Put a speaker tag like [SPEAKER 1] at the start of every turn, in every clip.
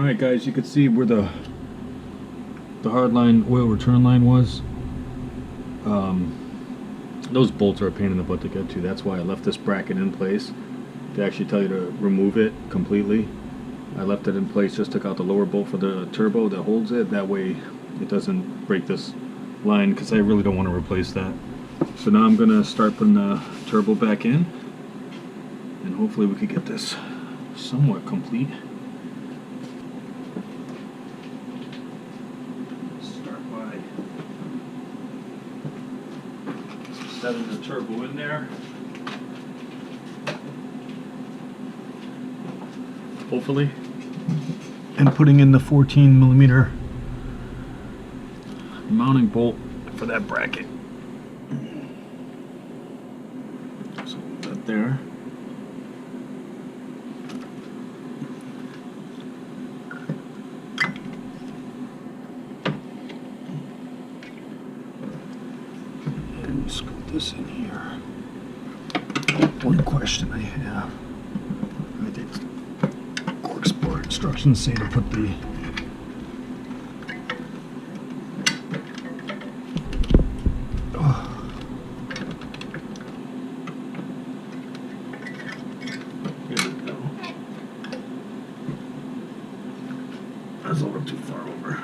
[SPEAKER 1] Alright guys, you can see where the hard line oil return line was. Those bolts are a pain in the butt to get to. That's why I left this bracket in place to actually tell you to remove it completely. I left it in place, just took out the lower bolt for the turbo that holds it. That way it doesn't break this line, because I really don't want to replace that. So now I'm going to start putting the turbo back in, and hopefully we could get this somewhat complete. Start by setting the turbo in there. Hopefully. And putting in the 14mm mounting bolt for that bracket. So that there. And screw this in here. One question I have. I think Corksport instructions say to put the that's a little too far over.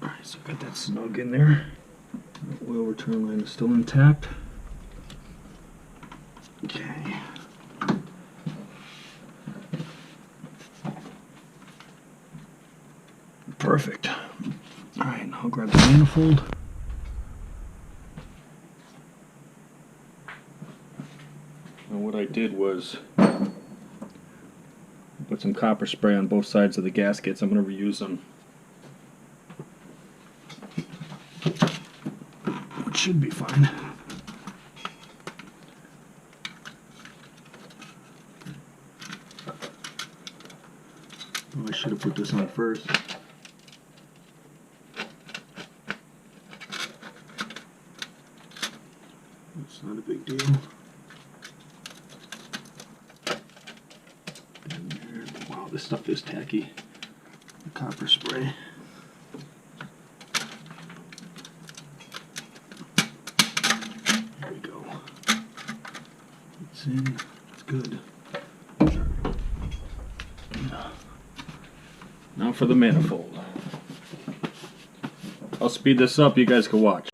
[SPEAKER 1] Alright, so I got that snug in there. The oil return line is still intact. Okay. Perfect. Alright, now I'll grab the manifold. And what I did was put some copper spray on both sides of the gaskets. I'm going to reuse them. Which should be fine. Oh, I should have put this on first. It's not a big deal. Wow, this stuff is tacky. The copper spray. There we go. It's in. It's good. Now for the manifold. I'll speed this up, you guys can watch.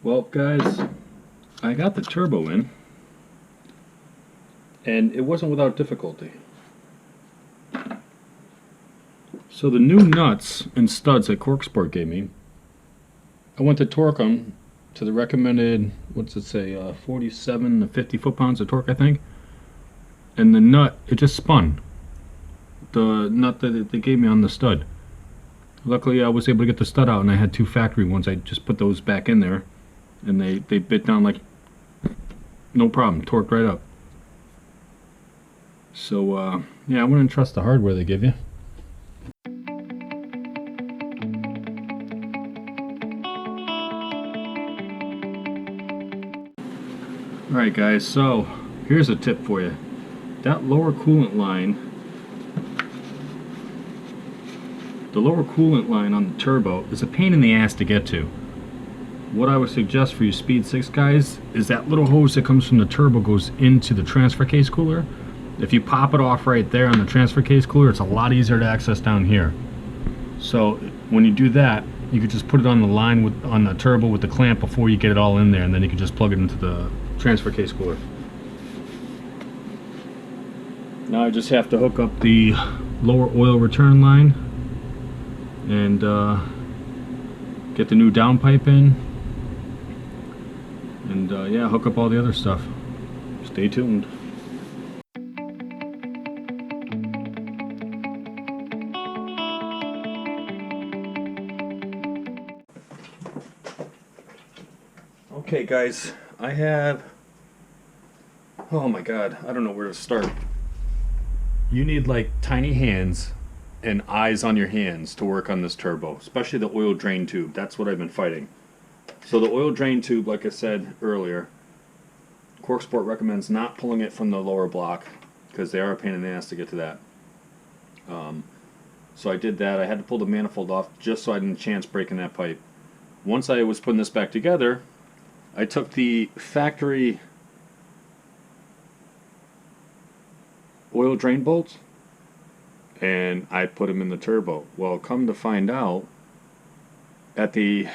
[SPEAKER 1] Well guys, I got the turbo in, and it wasn't without difficulty. So the new nuts and studs that Corksport gave me, I went to torque them to the recommended, what's it say, 47 to 50 foot-pounds of torque, I think. And the nut, it just spun. The nut that they gave me on the stud. Luckily, I was able to get the stud out, and I had two factory ones. I just put those back in there, and they bit down like no problem, torqued right up. So, yeah, I wouldn't trust the hardware they give you. Alright guys, so here's a tip for you. That lower coolant line, the lower coolant line on the turbo is a pain in the ass to get to. What I would suggest for you Speed 6 guys is that little hose that comes from the turbo goes into the transfer case cooler. If you pop it off right there on the transfer case cooler, it's a lot easier to access down here. So when you do that, you could just put it on the line on the turbo with the clamp before you get it all in there, and then you can just plug it into the transfer case cooler. Now I just have to hook up the lower oil return line and get the new downpipe in, and yeah, hook up all the other stuff. Stay tuned. guys, I have, oh my god, I don't know where to start. You need like tiny hands and eyes on your hands to work on this turbo, especially the oil drain tube. That's what I've been fighting. So the oil drain tube, like I said earlier, Corksport recommends not pulling it from the lower block because they are a pain in the ass to get to that. So I did that. I had to pull the manifold off just so I didn't chance breaking that pipe. Once I was putting this back together, I took the factory oil drain bolts and I put them in the turbo. Well, come to find out, at the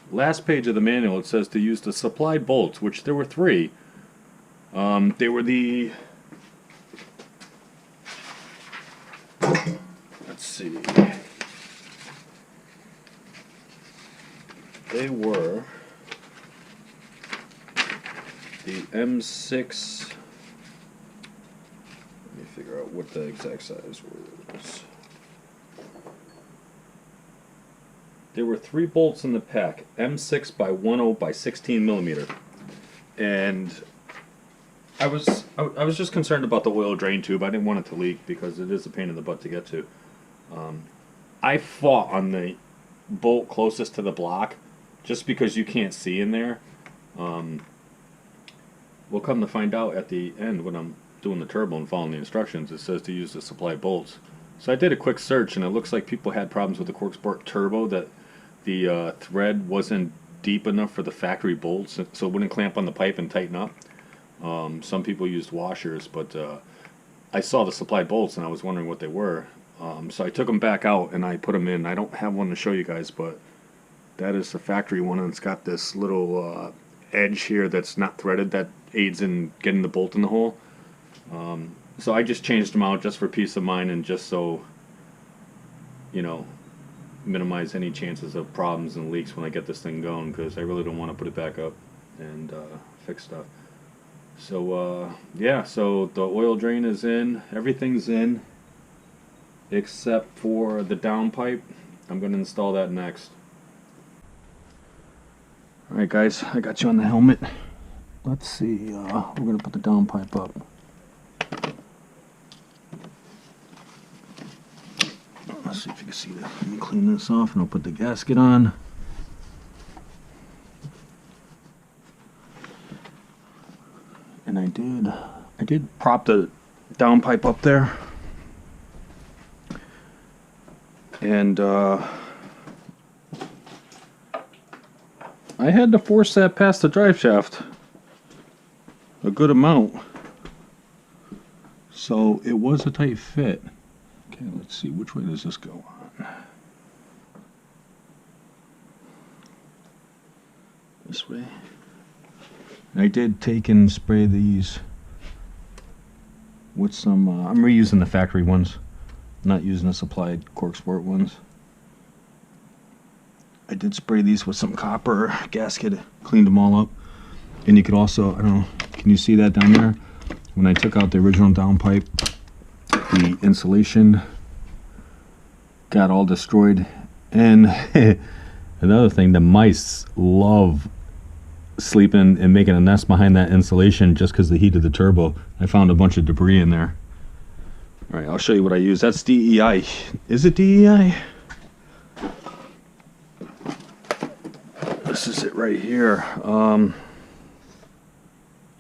[SPEAKER 1] last page of the manual it says to use the supplied bolts, which there were 3. They were the, let's see, they were the M6, let me figure out what the exact size was. There were 3 bolts in the pack, M6 by 10 by 16 millimeter, and I was just concerned about the oil drain tube. I didn't want it to leak because it is a pain in the butt to get to. I fought on the bolt closest to the block just because you can't see in there. We'll come to find out at the end when I'm doing the turbo and following the instructions, it says to use the supply bolts. So I did a quick search and it looks like people had problems with the Corksport turbo, that the thread wasn't deep enough for the factory bolts, so it wouldn't clamp on the pipe and tighten up. Some people used washers, but I saw the supply bolts and I was wondering what they were. So I took them back out and I put them in. I don't have one to show you guys, but that is the factory one, and it's got this little edge here that's not threaded that aids in getting the bolt in the hole. So I just changed them out just for peace of mind and just so, you know, minimize any chances of problems and leaks when I get this thing going, because I really don't want to put it back up and fix stuff. So yeah, so the oil drain is in, everything's in except for the downpipe. I'm going to install that next. Alright guys, I got you on the helmet. Let's see, we're going to put the downpipe up. Let's see if you can see that. Let me clean this off and I'll put the gasket on. And I did prop the downpipe up there. And I had to force that past the drive shaft a good amount. So it was a tight fit. Okay, let's see, which way does this go on? This way. I did take and spray these with some, I'm reusing the factory ones, not using the supplied Corksport ones. I did spray these with some copper gasket, cleaned them all up. And you could also, I don't know, can you see that down there? When I took out the original downpipe, the insulation got all destroyed. And another thing, the mice love sleeping and making a nest behind that insulation just because of the heat of the turbo. I found a bunch of debris in there. Alright, I'll show you what I use. That's DEI. Is it DEI? This is it right here.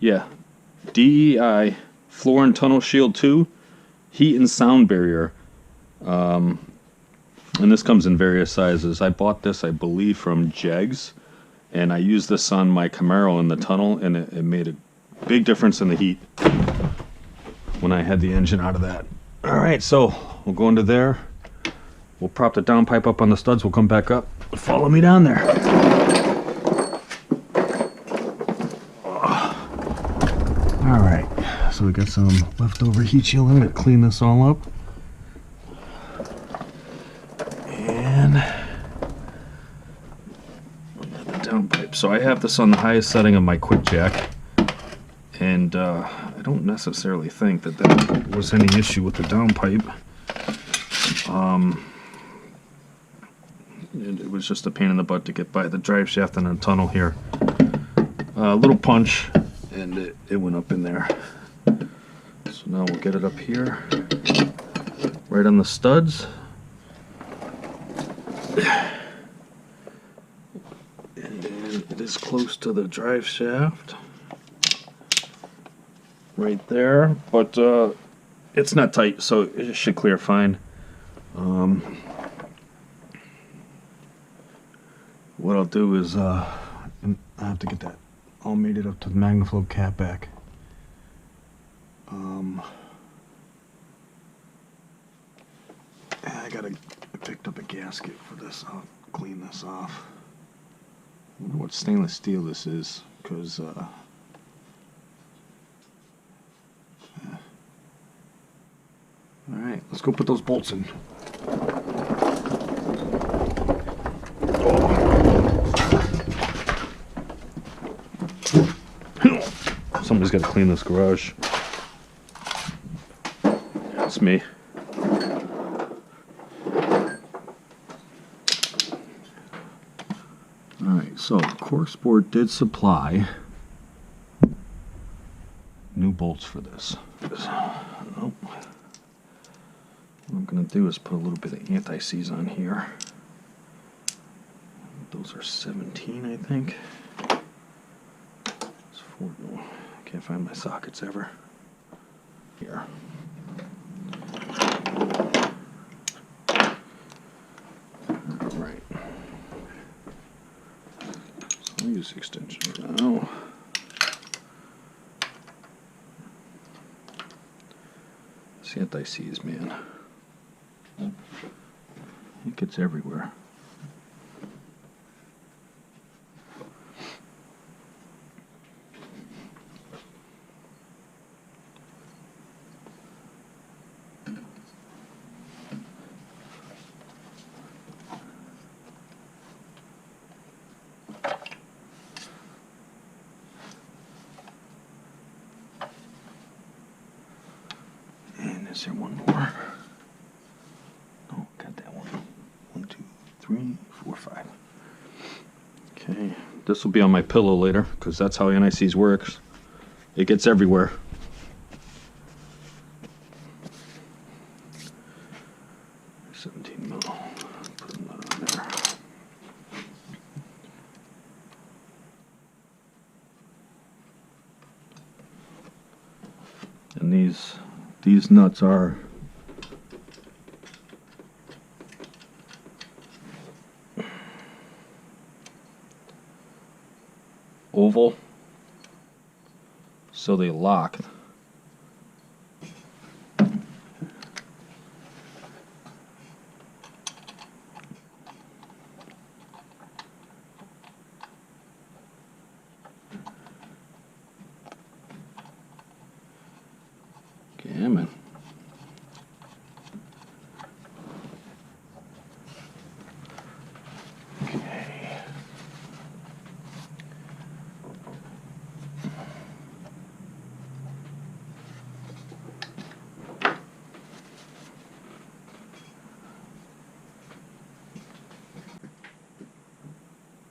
[SPEAKER 1] Yeah, DEI Floor and Tunnel Shield 2 Heat and Sound Barrier. And this comes in various sizes. I bought this, I believe, from Jegs, and I used this on my Camaro in the tunnel, and it made a big difference in the heat when I had the engine out of that. Alright, so we'll go into there. We'll prop the downpipe up on the studs. We'll come back up. Follow me down there. Alright, so we got some leftover heat shield. I'm going to clean this all up. And the downpipe. So I have this on the highest setting of my quick jack. And I don't necessarily think that there was any issue with the downpipe. It was just a pain in the butt to get by the drive shaft and the tunnel here. a little punch, and it went up in there. So now we'll get it up here, right on the studs. And then it is close to the drive shaft, right there, but it's not tight, so it should clear fine. What I'll do is I have to get that all mated up to the MagnaFlow cap back. I picked up a gasket for this. I'll clean this off. I wonder what stainless steel this is, because alright, let's go put those bolts in. Somebody's got to clean this garage. That's me. Alright, so Corksport did supply new bolts for this. Nope. What I'm going to do is put a little bit of anti-seize on here. Those are 17, I think. It's 4. No, I can't find my sockets ever. Here. Alright. So I'll use the extension for now. This anti-seize, man. It gets everywhere. Is there one more? No, got that one. 1, 2, 3, 4, 5. Okay, this will be on my pillow later because that's how anti-seize works. It gets everywhere. $17 mil. Put that on there. And these nuts are oval, so they lock. Gammon. Okay.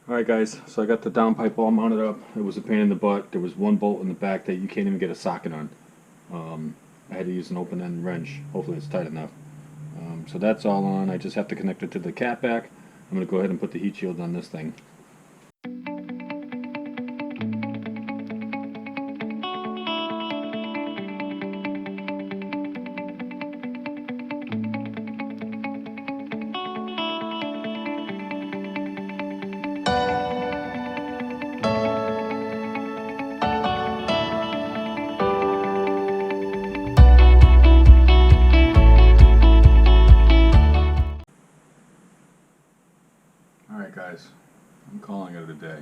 [SPEAKER 1] Alright guys, so I got the downpipe all mounted up. It was a pain in the butt. There was one bolt in the back that you can't even get a socket on. I had to use an open-end wrench. Hopefully it's tight enough. So that's all on. I just have to connect it to the cat back. I'm going to go ahead and put the heat shield on this thing. Alright guys, I'm calling it a day.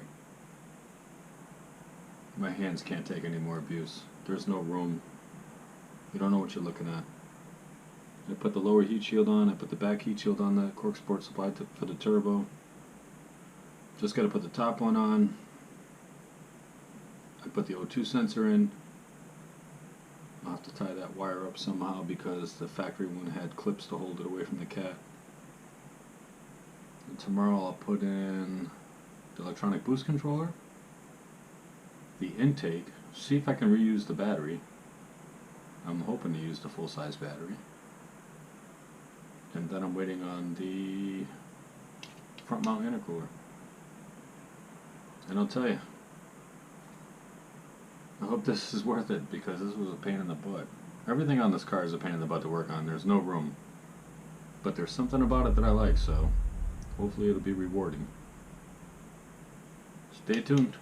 [SPEAKER 1] My hands can't take any more abuse. There's no room. You don't know what you're looking at. I put the lower heat shield on, I put the back heat shield on that Corksport supplied for the turbo. Just got to put the top one on. I put the O2 sensor in. I'll have to tie that wire up somehow because the factory one had clips to hold it away from the cat. And tomorrow I'll put in the electronic boost controller. the intake, see if I can reuse the battery. I'm hoping to use the full-size battery. And then I'm waiting on the front mount intercooler. And I'll tell you, I hope this is worth it, because this was a pain in the butt. Everything on this car is a pain in the butt to work on. There's no room. But there's something about it that I like, so hopefully it'll be rewarding. Stay tuned.